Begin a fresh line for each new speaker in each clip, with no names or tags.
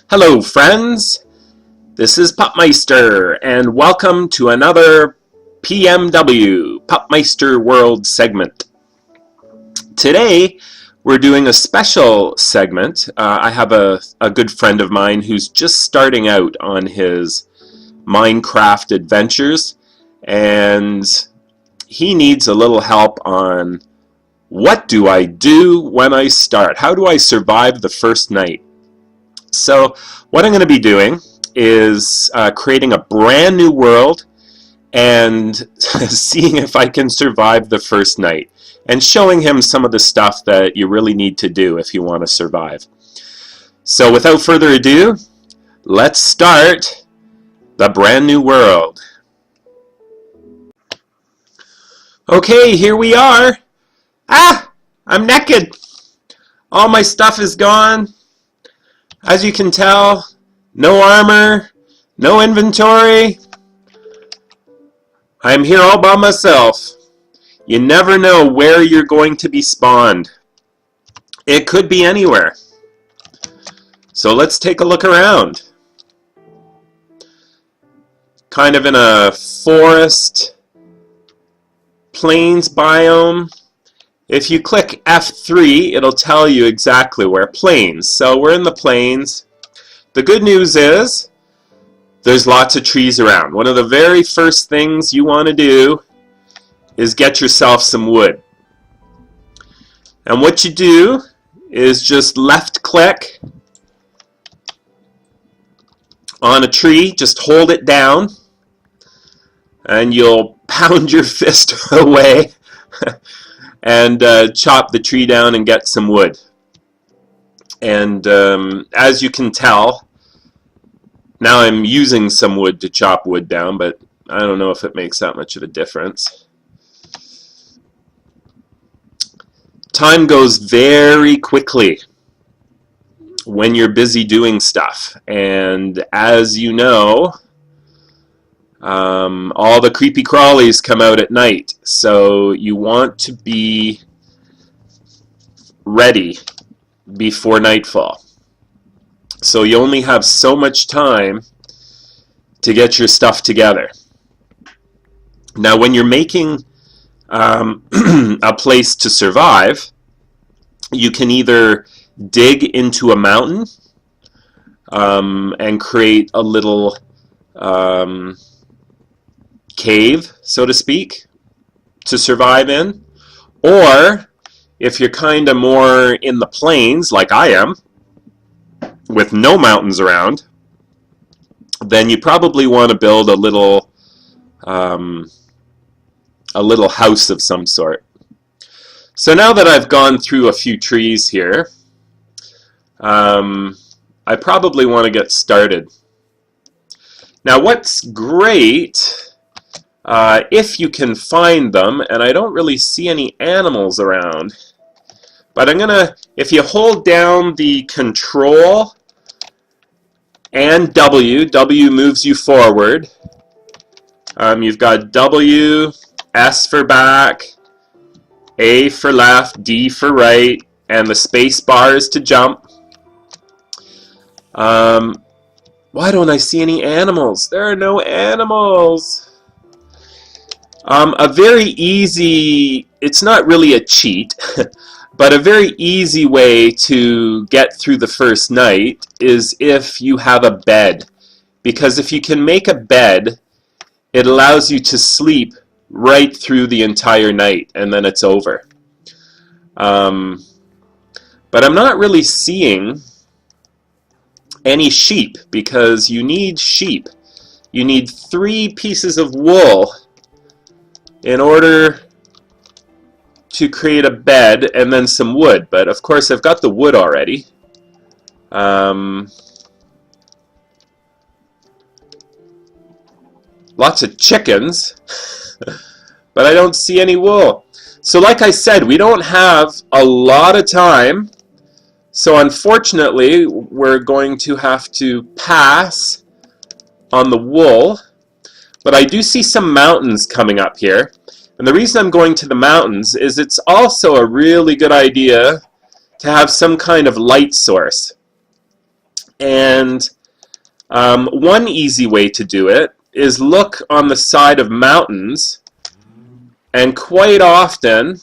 Hello friends, this is Pupmeister and welcome to another PMW, Pupmeister World segment. Today we're doing a special segment. I have a good friend of mine who's just starting out on his Minecraft adventures and he needs a little help on what do I do when I start? How do I survive the first night? So what I'm going to be doing is creating a brand new world and seeing if I can survive the first night and showing him some of the stuff that you really need to do if you want to survive. So without further ado, let's start the brand new world. Okay, here we are. I'm naked. All my stuff is gone. As you can tell, no armor, no inventory. I'm here all by myself. You never know where you're going to be spawned. It could be anywhere. So let's take a look around. Kind of in a forest, plains biome. If you click F3, it'll tell you exactly where. Plains. So we're in the plains. The good news is there's lots of trees around. One of the very first things you want to do is get yourself some wood. And what you do is just left click on a tree, just hold it down, and you'll pound your fist away and chop the tree down and get some wood. And as you can tell, now I'm using some wood to chop wood down, but I don't know if it makes that much of a difference. Time goes very quickly when you're busy doing stuff, and as you know, all the creepy crawlies come out at night, so you want to be ready before nightfall. So you only have so much time to get your stuff together. Now when you're making a place to survive, you can either dig into a mountain and create a little cave, so to speak, to survive in, or if you're kind of more in the plains like I am with no mountains around, then you probably want to build a little house of some sort. So now that I've gone through a few trees here, I probably want to get started. Now what's great, if you can find them, and I don't really see any animals around, but I'm gonna, if you hold down the control and W moves you forward. You've got W, S for back, A for left, D for right, and the space bar is to jump. Why don't I see any animals? There are no animals. A very easy, it's not really a cheat, but a very easy way to get through the first night is if you have a bed. Because if you can make a bed, it allows you to sleep right through the entire night, and then it's over. But I'm not really seeing any sheep, because you need sheep. You need 3 pieces of wool in order to create a bed and then some wood. But of course I've got the wood already. Lots of chickens, but I don't see any wool. So like I said, we don't have a lot of time, so unfortunately we're going to have to pass on the wool. But I do see some mountains coming up here, and the reason I'm going to the mountains is it's also a really good idea to have some kind of light source. And one easy way to do it is look on the side of mountains, and quite often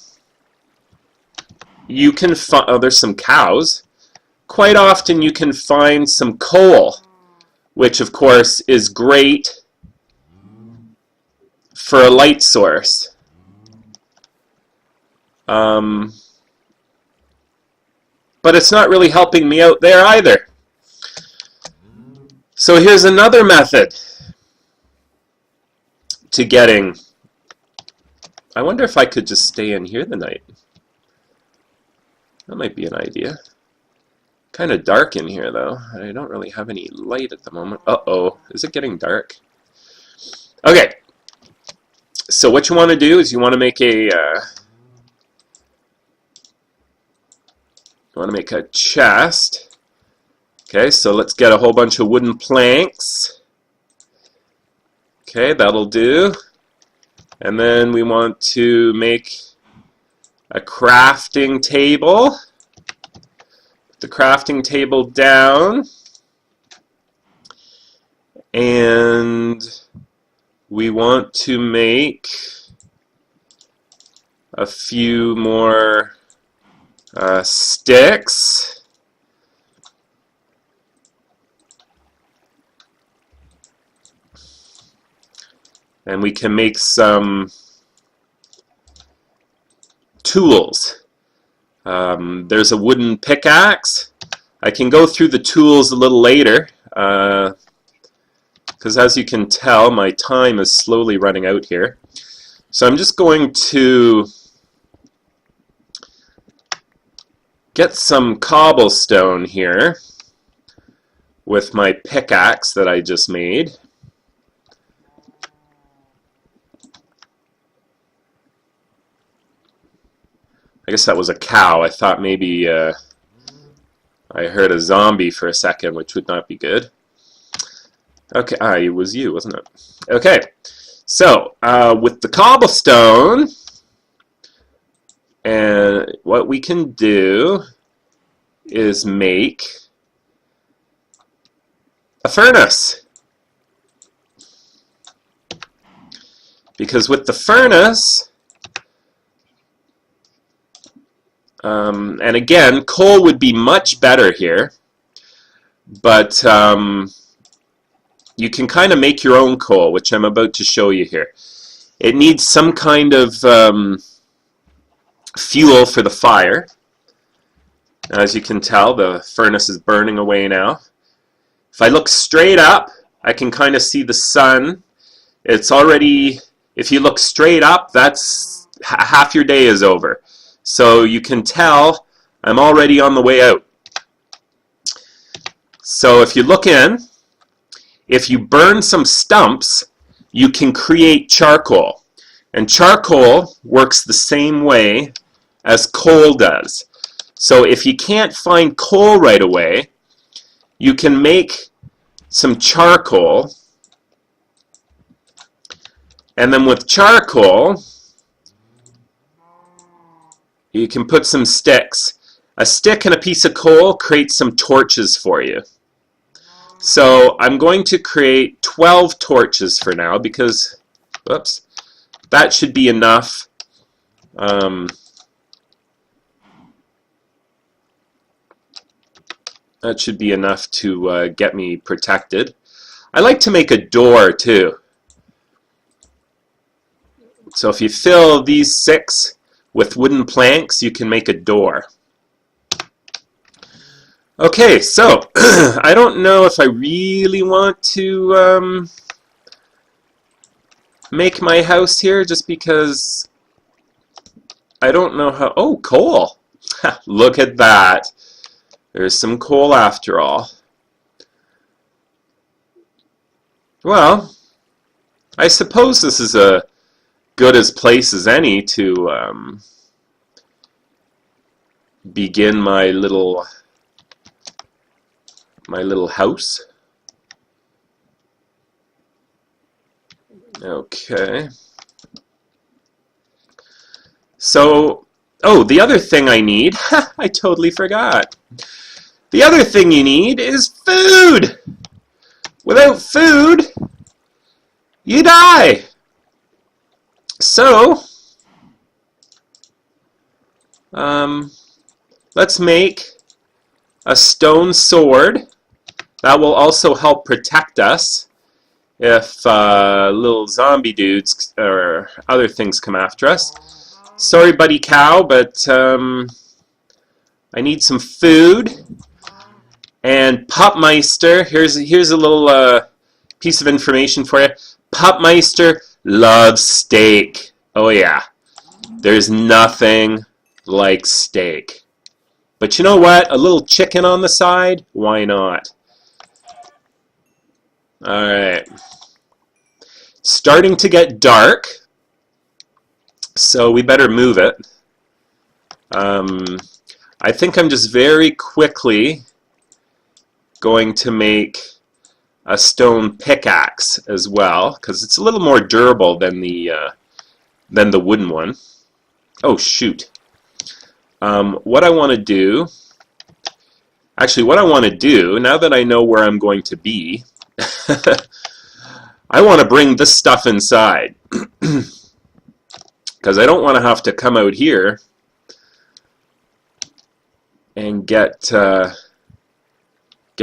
you can find, oh, there's some cows. Quite often you can find some coal, which of course is great for a light source. But it's not really helping me out there either. So here's another method to getting... I wonder if I could just stay in here the night. That might be an idea. Kind of dark in here though. I don't really have any light at the moment. Uh-oh, is it getting dark? Okay, so what you want to do is you want to make a chest. Okay, so let's get a whole bunch of wooden planks. Okay, that'll do. And then we want to make a crafting table. Put the crafting table down. And we want to make a few more sticks. And we can make some tools. There's a wooden pickaxe. I can go through the tools a little later, because as you can tell, my time is slowly running out here. So I'm just going to get some cobblestone here with my pickaxe that I just made. I guess that was a cow. I thought maybe I heard a zombie for a second, which would not be good. Okay, it was you, wasn't it? Okay, so with the cobblestone, and what we can do is make a furnace. Because with the furnace, and again, coal would be much better here, but you can kind of make your own coal, which I'm about to show you here. It needs some kind of fuel for the fire. As you can tell, the furnace is burning away now. If I look straight up, I can kind of see the sun. It's already, if you look straight up, that's half your day is over. So you can tell I'm already on the way out. So if you look in, if you burn some stumps, you can create charcoal. And charcoal works the same way as coal does. So if you can't find coal right away, you can make some charcoal. And then with charcoal, you can put some sticks. A stick and a piece of coal creates some torches for you. So I'm going to create 12 torches for now because, whoops, that should be enough. That should be enough to get me protected. I like to make a door too. So if you fill these 6 with wooden planks, you can make a door. Okay, so I don't know if I really want to make my house here, just because I don't know how... Oh, coal! Look at that. There's some coal after all. Well, I suppose this is a good as place as any to begin my little house. Okay. So, oh, the other thing I need, I totally forgot. The other thing you need is food. Without food, you die. So, let's make a stone sword. That will also help protect us if little zombie dudes or other things come after us. Sorry, buddy cow, but I need some food. And Pupmeister, here's a little piece of information for you. Pupmeister loves steak. Oh yeah, there's nothing like steak. But you know what? A little chicken on the side? Why not? Alright. Starting to get dark, so we better move it. I think I'm just very quickly going to make a stone pickaxe as well, because it's a little more durable than the wooden one. Oh shoot! What I want to do, actually, what I want to do now that I know where I'm going to be, I want to bring this stuff inside because I don't want to have to come out here and get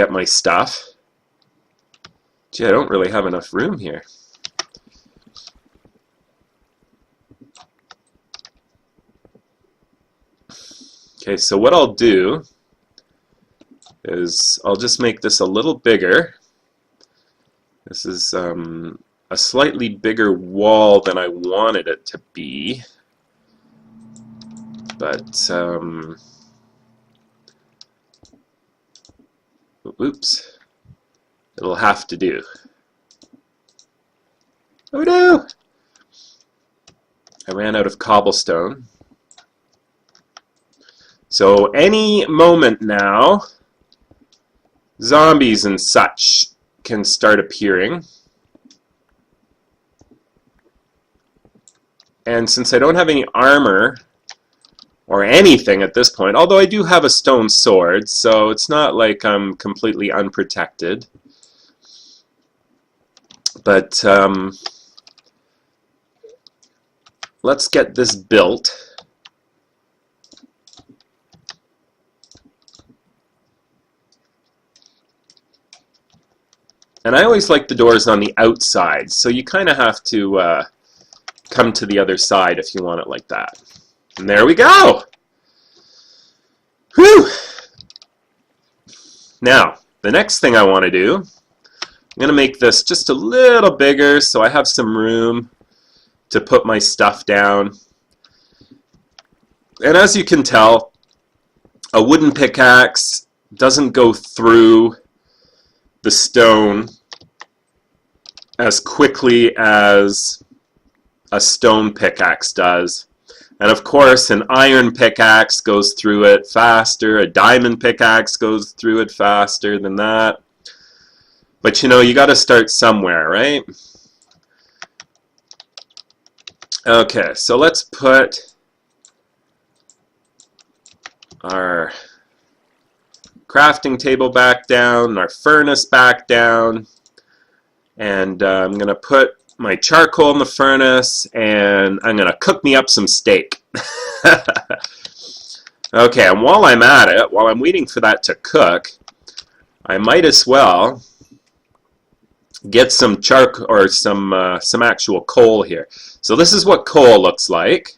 my stuff. Gee, I don't really have enough room here. Okay, so what I'll do is I'll just make this a little bigger. This is a slightly bigger wall than I wanted it to be, but oops, it'll have to do. Oh no! I ran out of cobblestone. So any moment now, zombies and such can start appearing. And since I don't have any armor or anything at this point, although I do have a stone sword, so it's not like I'm completely unprotected. But let's get this built. And I always like the doors on the outside, so you kind of have to come to the other side if you want it like that. And there we go! Whew! Now, the next thing I want to do, I'm going to make this just a little bigger so I have some room to put my stuff down. And as you can tell, a wooden pickaxe doesn't go through the stone as quickly as a stone pickaxe does. And of course, an iron pickaxe goes through it faster, a diamond pickaxe goes through it faster than that. But you know, you got to start somewhere, right? Okay, so let's put our crafting table back down, our furnace back down, and I'm going to put my charcoal in the furnace, and I'm going to cook me up some steak. Okay, and while I'm at it, while I'm waiting for that to cook, I might as well get some charcoal or some actual coal here. So this is what coal looks like.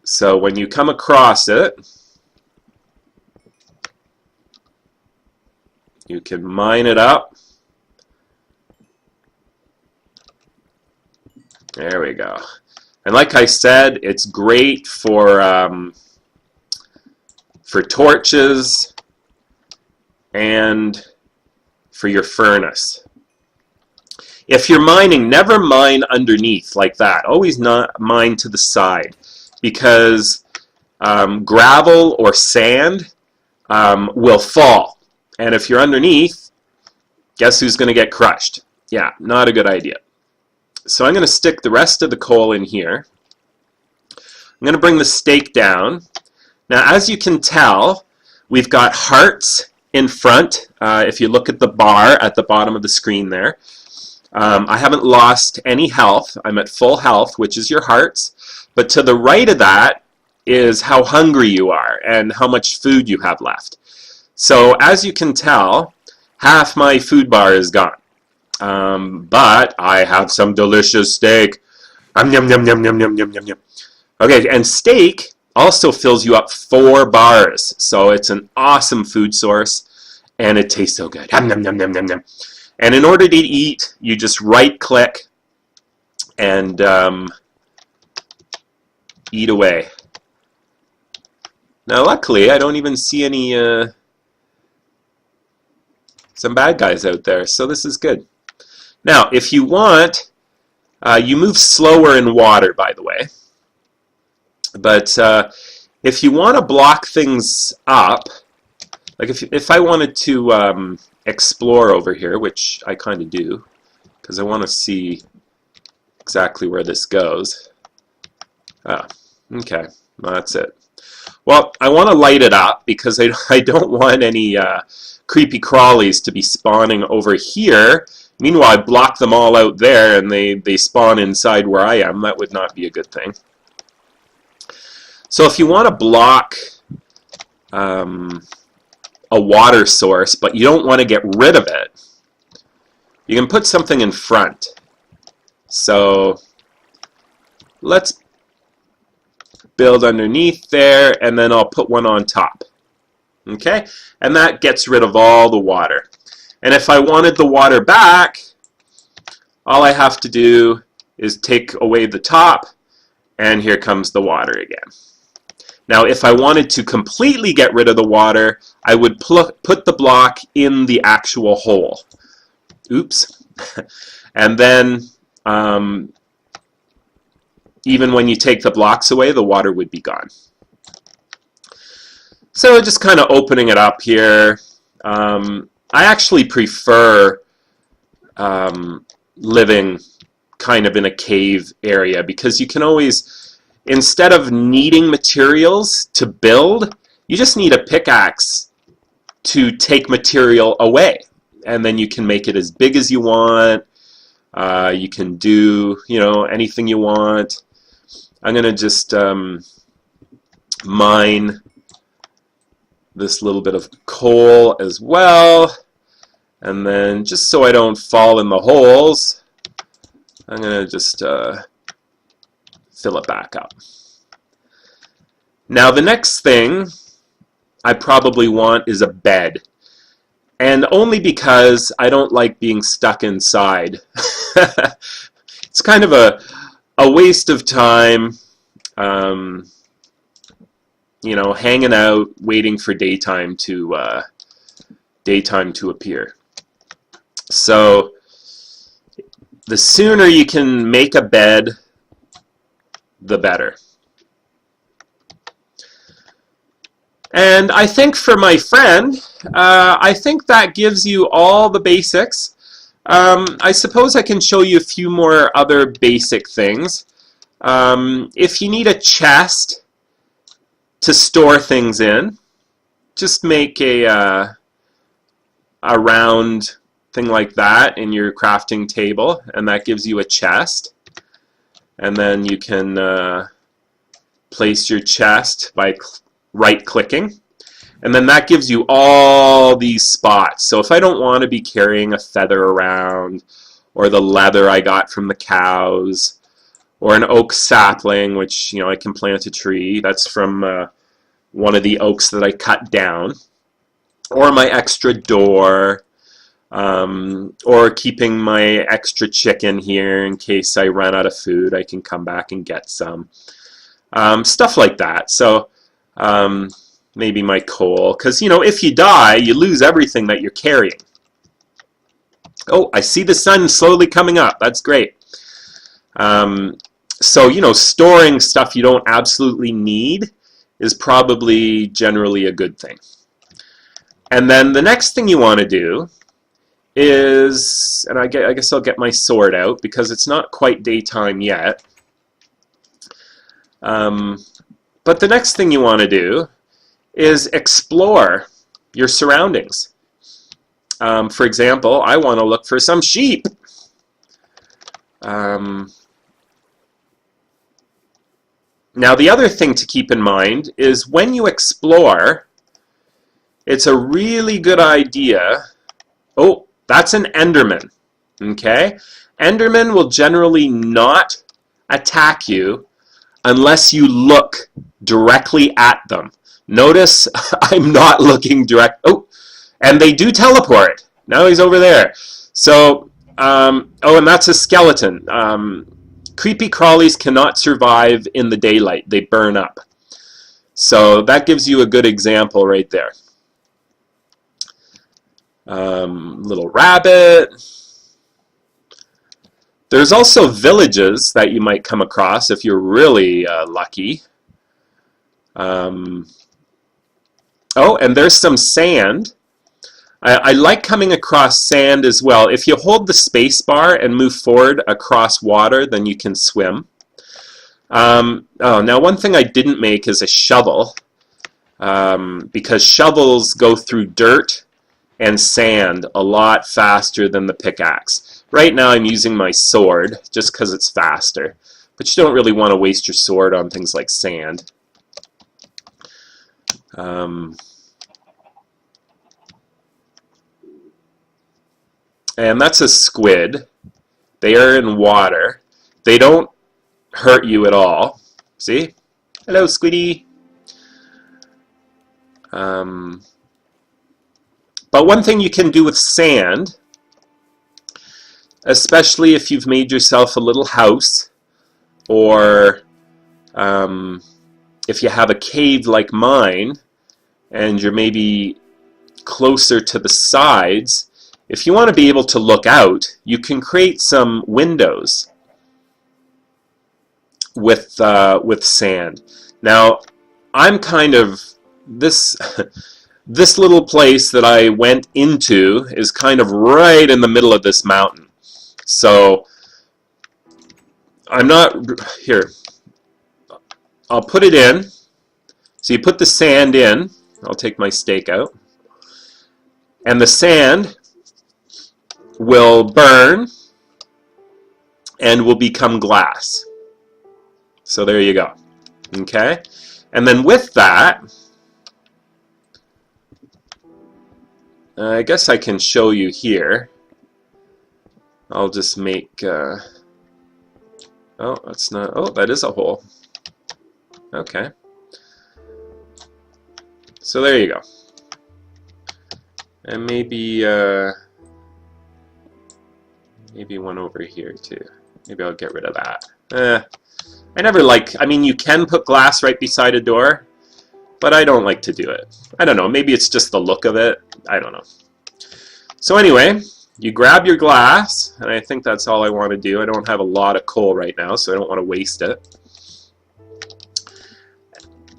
So when you come across it, you can mine it up. There we go. And like I said, it's great for torches and for your furnace. If you're mining, never mine underneath like that. Always not mine to the side, because gravel or sand will fall. And if you're underneath, guess who's going to get crushed? Yeah, not a good idea. So I'm going to stick the rest of the coal in here. I'm going to bring the steak down. Now, as you can tell, We've got hearts in front. If you look at the bar at the bottom of the screen there, I haven't lost any health. I'm at full health, which is your hearts. But to the right of that is how hungry you are and how much food you have left. So as you can tell, half my food bar is gone. But I have some delicious steak. Yum, yum, yum, yum, yum, yum, yum, yum. Okay, and steak also fills you up 4 bars. So it's an awesome food source, and it tastes so good. Yum, yum, yum, yum, yum, yum. And in order to eat, you just right-click and eat away. Now, luckily, I don't even see any some bad guys out there, so this is good. Now, if you want, you move slower in water, by the way. But if you want to block things up, like if I wanted to explore over here, which I kind of do, because I want to see exactly where this goes. Oh, okay, well, that's it. Well, I want to light it up because I don't want any creepy crawlies to be spawning over here. Meanwhile, I block them all out there and they spawn inside where I am. That would not be a good thing. So if you want to block a water source, but you don't want to get rid of it, you can put something in front. So let's build underneath there, and then I'll put one on top. Okay? And that gets rid of all the water. And if I wanted the water back, all I have to do is take away the top, and here comes the water again. Now, if I wanted to completely get rid of the water, I would put the block in the actual hole. Oops. And then, even when you take the blocks away, the water would be gone. So just kind of opening it up here. I actually prefer living kind of in a cave area because you can always, instead of needing materials to build, you just need a pickaxe to take material away. And then you can make it as big as you want. You can do, anything you want. I'm going to just mine this little bit of coal as well. And then just so I don't fall in the holes, I'm going to just fill it back up. Now the next thing I probably want is a bed. And only because I don't like being stuck inside. It's kind of a waste of time, hanging out, waiting for daytime to appear. So the sooner you can make a bed, the better. And I think for my friend, I think that gives you all the basics. I suppose I can show you a few more other basic things. If you need a chest to store things in, just make a round thing like that in your crafting table, and that gives you a chest. And then you can place your chest by right-clicking. And then that gives you all these spots. So if I don't want to be carrying a feather around, or the leather I got from the cows, or an oak sapling, which I can plant a tree. That's from one of the oaks that I cut down. Or my extra door, or keeping my extra chicken here in case I run out of food. I can come back and get some. Stuff like that. So maybe my coal, because if you die, you lose everything that you're carrying. Oh, I see the sun slowly coming up. That's great. So storing stuff you don't absolutely need is probably generally a good thing. And then the next thing you want to do is, and I guess I'll get my sword out because it's not quite daytime yet. But the next thing you want to do is explore your surroundings. For example, I want to look for some sheep. Now, the other thing to keep in mind is when you explore, it's a really good idea. Oh, that's an Enderman. Okay? Endermen will generally not attack you unless you look directly at them. Notice I'm not looking direct. Oh, and they do teleport. Now he's over there. So, oh, and that's a skeleton. Creepy crawlies cannot survive in the daylight. They burn up. So that gives you a good example right there. Little rabbit. There's also villages that you might come across if you're really lucky. Oh, and there's some sand. I like coming across sand as well. If you hold the space bar and move forward across water, then you can swim. Oh, now one thing I didn't make is a shovel, because shovels go through dirt and sand a lot faster than the pickaxe. Right now I'm using my sword just because it's faster, but you don't really want to waste your sword on things like sand. And that's a squid. They are in water. They don't hurt you at all. See? Hello, squiddy. But one thing you can do with sand, especially if you've made yourself a little house, or if you have a cave like mine, and you're maybe closer to the sides, if you want to be able to look out, you can create some windows with sand. Now, I'm kind of this this little place that I went into is kind of right in the middle of this mountain. So I'm not here. I'll put it in. So you put the sand in. I'll take my stake out. And the sand will burn and will become glass. So there you go. Okay? And then with that, I guess I can show you here. I'll just make... oh, that's not... Oh, that is a hole. Okay. So there you go. And maybe... maybe one over here too. Maybe I'll get rid of that. I never like... I mean, you can put glass right beside a door, but I don't like to do it. I don't know. Maybe it's just the look of it. I don't know. So anyway, you grab your glass, and I think that's all I want to do. I don't have a lot of coal right now, so I don't want to waste it.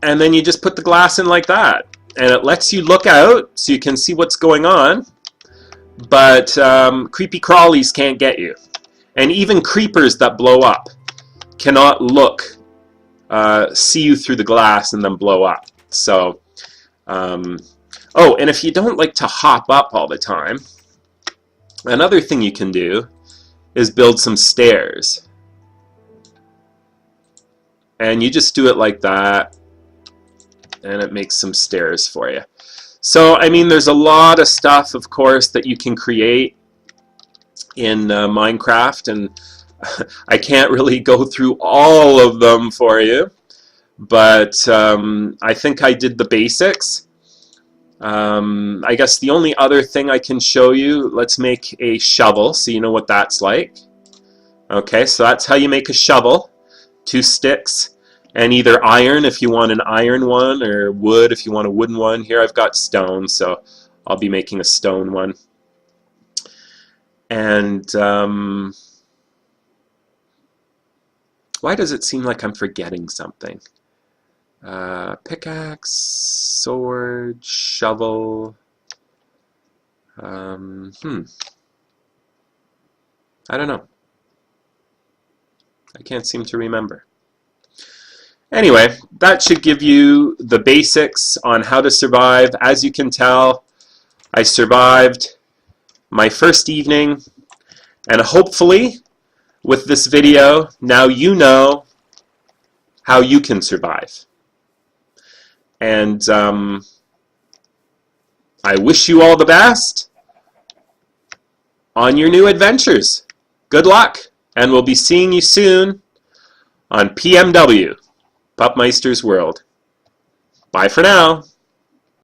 And then you just put the glass in like that. And it lets you look out so you can see what's going on. But creepy crawlies can't get you. And even creepers that blow up cannot look, see you through the glass and then blow up. So, oh, and if you don't like to hop up all the time, another thing you can do is build some stairs. And you just do it like that, and it makes some stairs for you. So, I mean, there's a lot of stuff, of course, that you can create in Minecraft, and I can't really go through all of them for you, but I think I did the basics. I guess the only other thing I can show you, let's make a shovel so you know what that's like. Okay, so that's how you make a shovel. 2 sticks. And either iron if you want an iron one, or wood if you want a wooden one. Here I've got stone, so I'll be making a stone one. And why does it seem like I'm forgetting something? Pickaxe, sword, shovel. I don't know. I can't seem to remember. Anyway, that should give you the basics on how to survive. As you can tell, I survived my first evening, and hopefully with this video, now you know how you can survive. And I wish you all the best on your new adventures. Good luck, and we'll be seeing you soon on PMW, Pupmeister's World. Bye for now.